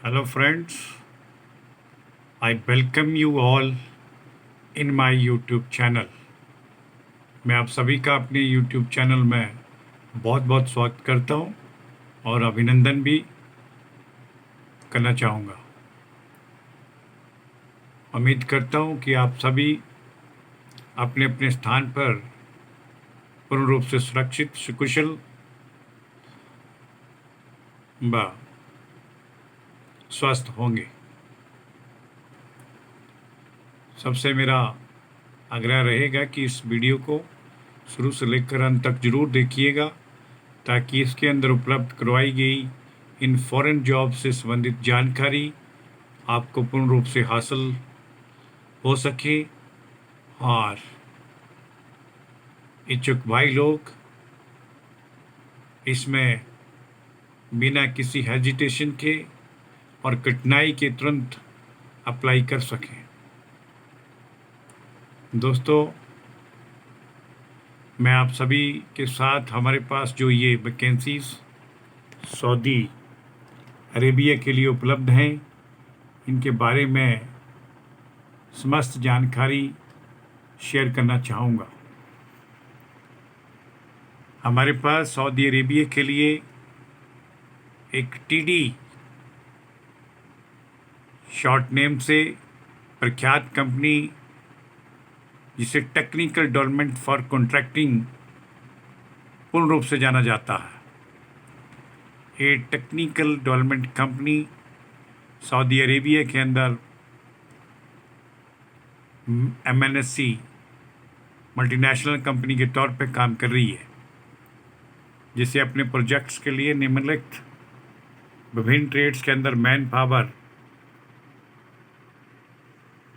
Hello, friends. I welcome you all in my YouTube channel. मैं आप सभी का अपने YouTube चैनल में बहुत बहुत स्वागत करता हूं और अभिनंदन भी करना चाहूँगा। उम्मीद करता हूं कि आप सभी अपने अपने स्थान पर पूर्ण रूप से सुरक्षित, सुकुशल व स्वस्थ होंगे। सबसे मेरा आग्रह रहेगा कि इस वीडियो को शुरू से लेकर अंत तक जरूर देखिएगा, ताकि इसके अंदर उपलब्ध करवाई गई इन फॉरेन जॉब से संबंधित जानकारी आपको पूर्ण रूप से हासिल हो सके और इच्छुक भाई लोग इसमें बिना किसी हेजिटेशन के और कठिनाई के तुरंत अप्लाई कर सकें। दोस्तों, मैं आप सभी के साथ हमारे पास जो ये वैकेंसीज सऊदी अरेबिया के लिए उपलब्ध हैं, इनके बारे में समस्त जानकारी शेयर करना चाहूँगा। हमारे पास सऊदी अरेबिया के लिए एक टीडी शॉर्ट नेम से प्रख्यात कंपनी, जिसे टेक्निकल डेवलपमेंट फॉर कॉन्ट्रैक्टिंग पूर्ण रूप से जाना जाता है, ये technical development company Saudi Arabia के अंदर MNC मल्टीनेशनल कंपनी के तौर पे काम कर रही है, जिसे अपने प्रोजेक्ट्स के लिए निम्नलिखित विभिन्न ट्रेड्स के अंदर मैन पावर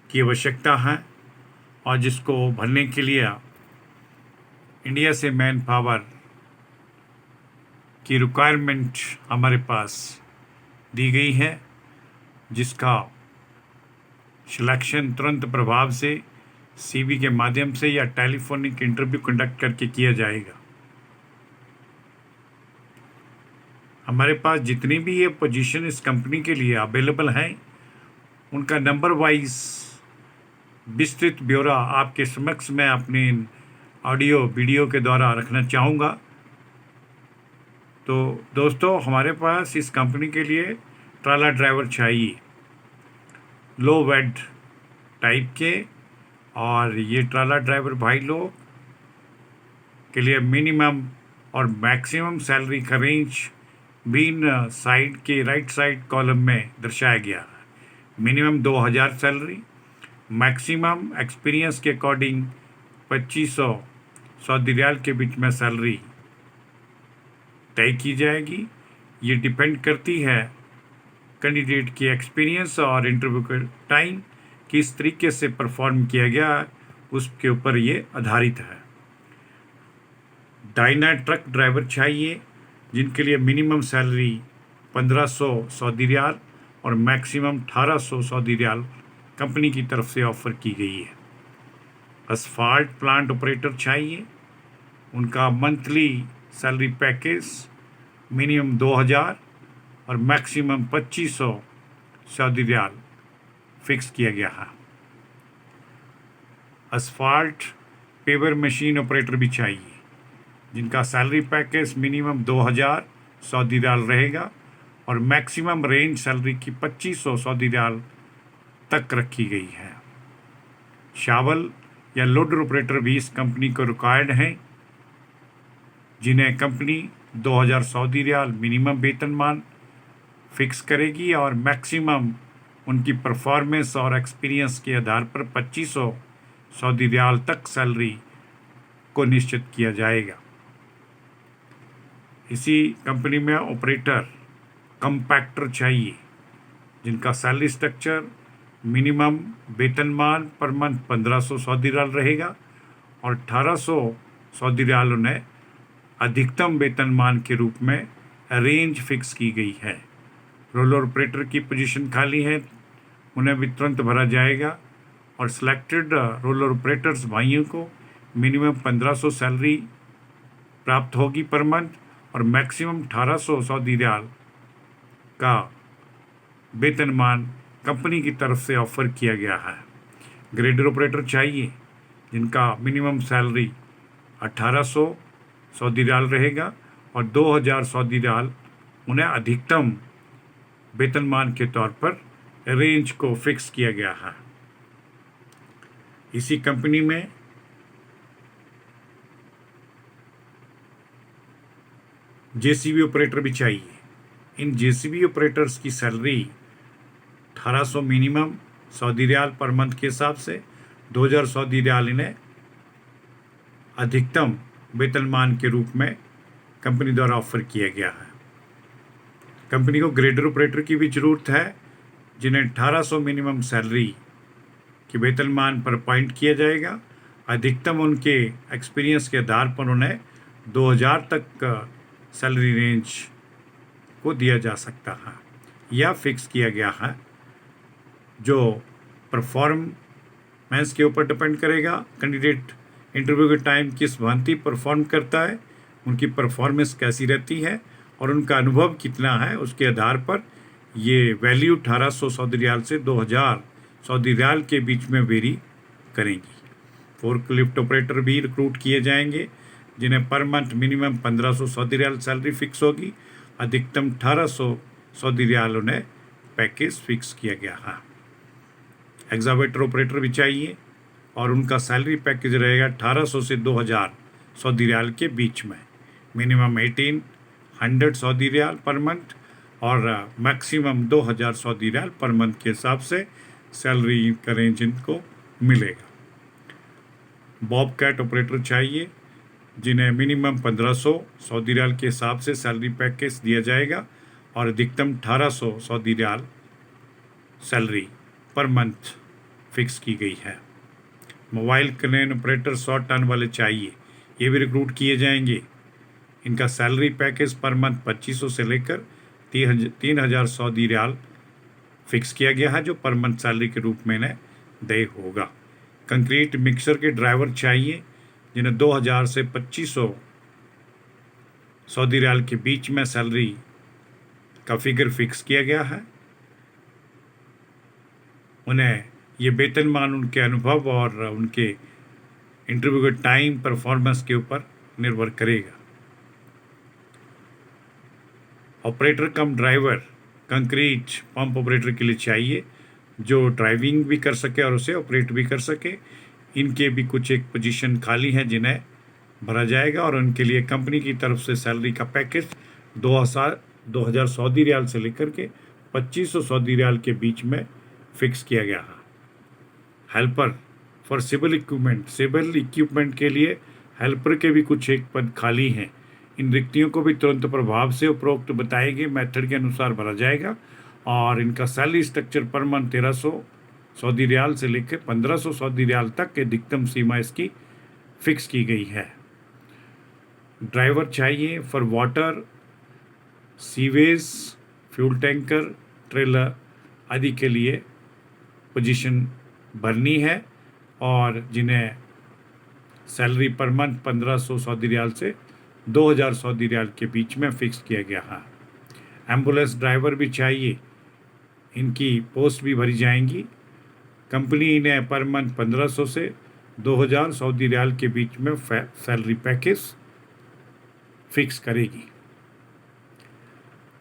की आवश्यकता है और जिसको भरने के लिए इंडिया से मैन पावर की रिक्वायरमेंट हमारे पास दी गई है, जिसका सिलेक्शन तुरंत प्रभाव से CV के माध्यम से या टेलीफोनिक इंटरव्यू कंडक्ट करके किया जाएगा। हमारे पास जितनी भी ये पोजीशन इस कंपनी के लिए अवेलेबल हैं, उनका नंबर वाइज विस्तृत ब्यौरा आपके समक्ष मैं अपने ऑडियो वीडियो के द्वारा रखना चाहूँगा। तो दोस्तों, हमारे पास इस कंपनी के लिए ट्राला ड्राइवर चाहिए, लो वेड टाइप के, और ये ट्राला ड्राइवर भाई लोग के लिए मिनिमम और मैक्सिमम सैलरी का रेंज भी इन साइड के राइट साइड कॉलम में दर्शाया गया है। मिनिमम 2000 सैलरी, मैक्सिमम एक्सपीरियंस के अकॉर्डिंग 2500 सऊदी रियाल के बीच में सैलरी तय की जाएगी। ये डिपेंड करती है कैंडिडेट की एक्सपीरियंस और इंटरव्यू के टाइम किस तरीके से परफॉर्म किया गया, उसके ऊपर ये आधारित है। डायना ट्रक ड्राइवर चाहिए, जिनके लिए मिनिमम सैलरी 1500 सऊदी रियाल और मैक्सिमम 1800 सऊदी रियाल कंपनी की तरफ से ऑफ़र की गई है। असफाल्ट प्लांट ऑपरेटर चाहिए, उनका मंथली सैलरी पैकेज मिनिमम 2000 और मैक्सिमम 2500 सऊदी रियाल फिक्स किया गया है। असफाल्ट पेवर मशीन ऑपरेटर भी चाहिए, जिनका salary package minimum 2000 Saudi riyal रहेगा और मैक्सिमम रेंज सैलरी की 2500 सऊदी रियाल तक रखी गई है। शावल या लोडर ऑपरेटर भी इस कंपनी को रिक्वायर्ड हैं, जिन्हें कंपनी 2000 सऊदी रियाल मिनिमम वेतनमान फिक्स करेगी और मैक्सिमम उनकी परफॉर्मेंस और एक्सपीरियंस के आधार पर 2500 सऊदी रियाल तक सैलरी को निश्चित किया जाएगा। इसी कंपनी में ऑपरेटर कंपैक्टर चाहिए, जिनका सैलरी स्ट्रक्चर मिनिमम वेतनमान पर मंथ 1500 सऊदी रियाल रहेगा और 1800 सऊदी रियाल उन्हें अधिकतम वेतनमान के रूप में रेंज फिक्स की गई है। रोलर ऑपरेटर की पोजीशन खाली है, उन्हें भी तुरंत भरा जाएगा और सिलेक्टेड रोलर ऑपरेटर्स भाइयों को मिनिमम 1500 सैलरी प्राप्त होगी पर मंथ और मैक्सिमम 1800 सऊदी रियाल का वेतनमान कंपनी की तरफ से ऑफर किया गया है। ग्रेडर ऑपरेटर चाहिए जिनका मिनिमम सैलरी 1800 सऊदी रियाल रहेगा और 2000 सऊदी रियाल उन्हें अधिकतम वेतनमान के तौर पर रेंज को फिक्स किया गया है। इसी कंपनी में जेसीबी ऑपरेटर भी चाहिए। इन जेसीबी ऑपरेटर्स की salary 1800 minimum Saudi riyal per month के हिसाब से, 2000 सऊदी रियाल इन्हें अधिकतम वेतनमान के रूप में कंपनी द्वारा ऑफर किया गया है। कंपनी को ग्रेडर ऑपरेटर की भी ज़रूरत है जिन्हें 1800 मिनिमम सैलरी के वेतनमान पर अपॉइंट किया जाएगा। अधिकतम उनके एक्सपीरियंस के आधार पर उन्हें 2000 तक का सैलरी रेंज को दिया जा सकता है या फिक्स किया गया है, जो परफॉर्मेंस के ऊपर डिपेंड करेगा। कैंडिडेट इंटरव्यू के टाइम किस भांति परफॉर्म करता है, उनकी परफॉर्मेंस कैसी रहती है और उनका अनुभव कितना है, उसके आधार पर ये वैल्यू 1800 सऊदी रियाल से 2000 सऊदी रियाल के बीच में वेरी करेंगी। फोर्कलिफ्ट ऑपरेटर भी रिक्रूट किए जाएंगे जिन्हें per month minimum 1500 Saudi riyal salary fix होगी, अधिकतम 1800 सऊदी रियाल उन्हें पैकेज फिक्स किया गया है। एग्जावेटर ऑपरेटर भी चाहिए और उनका सैलरी पैकेज रहेगा 1800 से 2000 सऊदी रियाल के बीच में, minimum 1800 Saudi riyal per month और maximum 2000 Saudi riyal per month के हिसाब से सैलरी का रेंज इनको मिलेगा। बॉब कैट ऑपरेटर चाहिए जिन्हें मिनिमम 1500 सऊदी रियाल के हिसाब से सैलरी पैकेज दिया जाएगा और अधिकतम 1800 Saudi riyal salary per month fix की गई है। मोबाइल क्रेन ऑपरेटर 100 टन वाले चाहिए, ये भी रिक्रूट किए जाएंगे। इनका सैलरी पैकेज पर मंथ 2500 से लेकर 3000 सऊदी रियाल फिक्स किया गया है, जो पर मंथ सैलरी के रूप में इन्हें देय होगा। कंक्रीट मिक्सर के ड्राइवर चाहिए जिन्हें 2000 से 2500 सऊदी रियाल के बीच में सैलरी का फिगर फिक्स किया गया है। उन्हें ये वेतनमान उनके अनुभव और उनके इंटरव्यू के टाइम परफॉर्मेंस के ऊपर निर्भर करेगा। ऑपरेटर कम ड्राइवर कंक्रीट पंप ऑपरेटर के लिए चाहिए जो ड्राइविंग भी कर सके और उसे ऑपरेट भी कर सके। इनके भी कुछ एक पोजीशन खाली हैं जिन्हें भरा जाएगा और उनके लिए कंपनी की तरफ से सैलरी का पैकेज 2000 सऊदी रियाल से लेकर के 2500 सऊदी रियाल के बीच में फिक्स किया गया है। हेल्पर फॉर सिविल इक्विपमेंट के लिए हेल्पर के भी कुछ एक पद खाली हैं। इन रिक्तियों को भी तुरंत प्रभाव से उपरोक्त बताए गए मेथड के अनुसार भरा जाएगा और इनका salary structure per month 1300 Saudi riyal से लेकर 1500 सऊदी रियाल तक के अधिकतम सीमा इसकी फिक्स की गई है। ड्राइवर चाहिए for water, sewage, fuel tanker, trailer आदि के लिए पोजीशन भरनी है और जिन्हें salary per month 1500 Saudi riyal से 2000 सऊदी रियाल के बीच में फिक्स किया गया है। एम्बुलेंस ड्राइवर भी चाहिए, इनकी पोस्ट भी भरी जाएंगी। कंपनी इन्हें पर मंथ 1500 से 2000 सऊदी रियाल के बीच में सैलरी पैकेज फिक्स करेगी।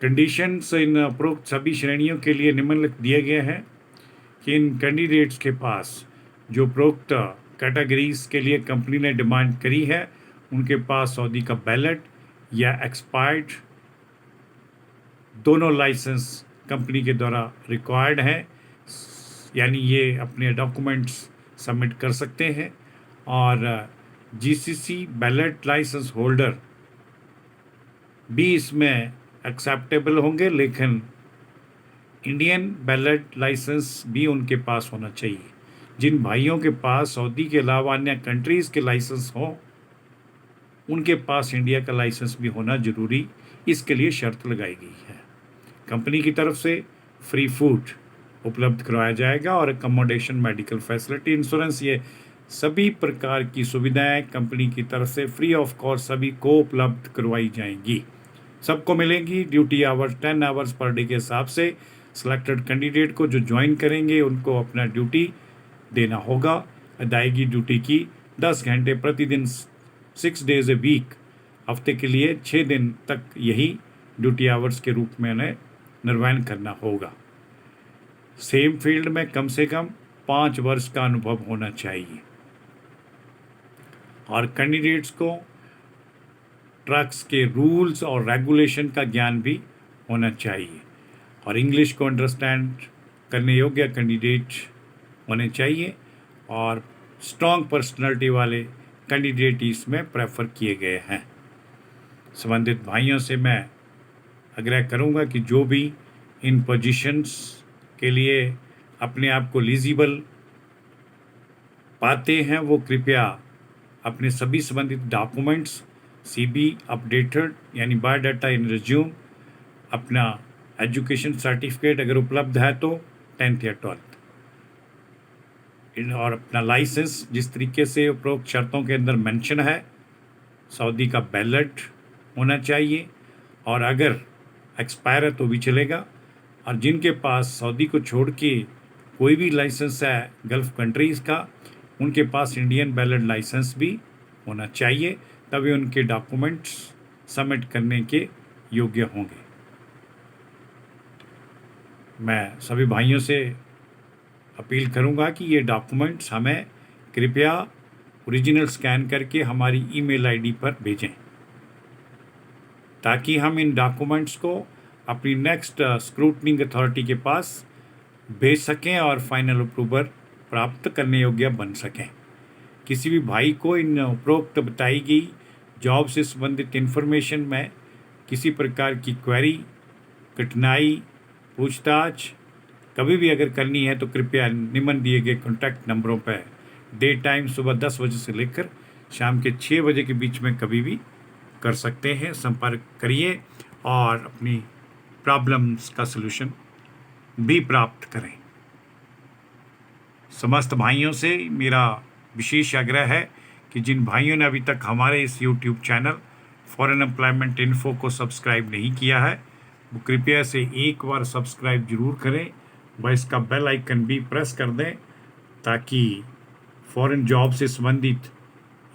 कंडीशंस इन उपरोक्त सभी श्रेणियों के लिए निम्नलिखित दिए गए हैं कि इन कैंडिडेट्स के पास जो उपरोक्त कैटेगरीज के लिए कंपनी ने डिमांड करी है उनके पास सऊदी का बैलेट या एक्सपायर्ड दोनों लाइसेंस कंपनी के द्वारा रिक्वायर्ड हैं, यानी ये अपने डॉक्यूमेंट्स सबमिट कर सकते हैं। और जीसीसी बैलेट लाइसेंस होल्डर भी इसमें एक्सेप्टेबल होंगे, लेकिन इंडियन बैलेट लाइसेंस भी उनके पास होना चाहिए। जिन भाइयों के पास सऊदी के अलावा अन्य कंट्रीज़ के लाइसेंस हों उनके पास इंडिया का लाइसेंस भी होना ज़रूरी, इसके लिए शर्त लगाई गई है। कंपनी की तरफ से फ्री फूड उपलब्ध करवाया जाएगा और अकोमोडेशन, मेडिकल फैसिलिटी, इंश्योरेंस, ये सभी प्रकार की सुविधाएं कंपनी की तरफ से फ्री ऑफ कॉस्ट सभी को उपलब्ध करवाई जाएंगी। सबको मिलेंगी। Duty hours 10 hours per day के हिसाब से सिलेक्टेड कैंडिडेट को जो ज्वाइन करेंगे उनको अपना ड्यूटी देना होगा। अदायगी ड्यूटी की 10 घंटे प्रतिदिन 6 डेज ए वीक, हफ्ते के लिए 6 दिन तक यही ड्यूटी आवर्स के रूप में उन्हें निर्वहन करना होगा। सेम फील्ड में कम से कम 5 वर्ष का अनुभव होना चाहिए और कैंडिडेट्स को ट्रक्स के रूल्स और रेगुलेशन का ज्ञान भी होना चाहिए और इंग्लिश को अंडरस्टैंड करने योग्य कैंडिडेट होने चाहिए और स्ट्रॉन्ग पर्सनालिटी वाले कैंडिडेट इसमें प्रेफर किए गए हैं। संबंधित भाइयों से मैं आग्रह करूंगा कि जो भी इन पोजीशंस के लिए अपने आप को एलिजिबल पाते हैं वो कृपया अपने सभी संबंधित डॉक्यूमेंट्स सीबी अपडेटेड यानी बायोडाटा इन रिज्यूम, अपना एजुकेशन सर्टिफिकेट अगर उपलब्ध है तो 10th या 12th, और अपना लाइसेंस जिस तरीके से उपरोक्त शर्तों के अंदर मेंशन है, सऊदी का बैलेट होना चाहिए और अगर एक्सपायर है तो भी चलेगा। और जिनके पास सऊदी को छोड़ के कोई भी लाइसेंस है गल्फ़ कंट्रीज़ का, उनके पास इंडियन बैलेट लाइसेंस भी होना चाहिए, तभी उनके डॉक्यूमेंट्स सबमिट करने के योग्य होंगे। मैं सभी भाइयों से अपील करूंगा कि ये डॉक्यूमेंट्स हमें कृपया ओरिजिनल स्कैन करके हमारी ईमेल आईडी पर भेजें ताकि हम इन डॉक्यूमेंट्स को अपनी नेक्स्ट स्क्रूटनिंग अथॉरिटी के पास भेज सकें और फाइनल अप्रूवल प्राप्त करने योग्य बन सकें। किसी भी भाई को इन उपरोक्त बताई गई जॉब से संबंधित इन्फॉर्मेशन में किसी प्रकार की क्वेरी, कठिनाई, पूछताछ कभी भी अगर करनी है तो कृपया निम्न दिए गए कॉन्टैक्ट नंबरों पर डे टाइम सुबह 10 बजे से लेकर शाम के 6 बजे के बीच में कभी भी कर सकते हैं। संपर्क करिए और अपनी प्रॉब्लम्स का सलूशन भी प्राप्त करें। समस्त भाइयों से मेरा विशेष आग्रह है कि जिन भाइयों ने अभी तक हमारे इस YouTube channel foreign employment info को सब्सक्राइब नहीं किया है वो कृपया से एक बार सब्सक्राइब जरूर करें व इसका बेल आइकन भी प्रेस कर दें ताकि फॉरेन जॉब से संबंधित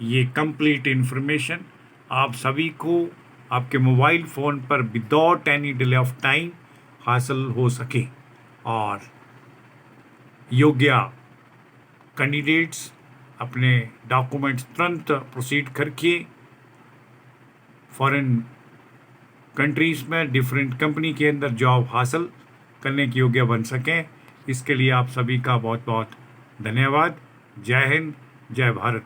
ये कंप्लीट इन्फॉर्मेशन आप सभी को आपके मोबाइल फ़ोन पर without any delay of time हासिल हो सके और योग्य कैंडिडेट्स अपने डॉक्यूमेंट्स तुरंत प्रोसीड करके फॉरेन कंट्रीज़ में डिफरेंट कंपनी के अंदर जॉब हासिल करने के योग्य बन सकें। इसके लिए आप सभी का बहुत बहुत धन्यवाद। जय हिंद, जय भारत।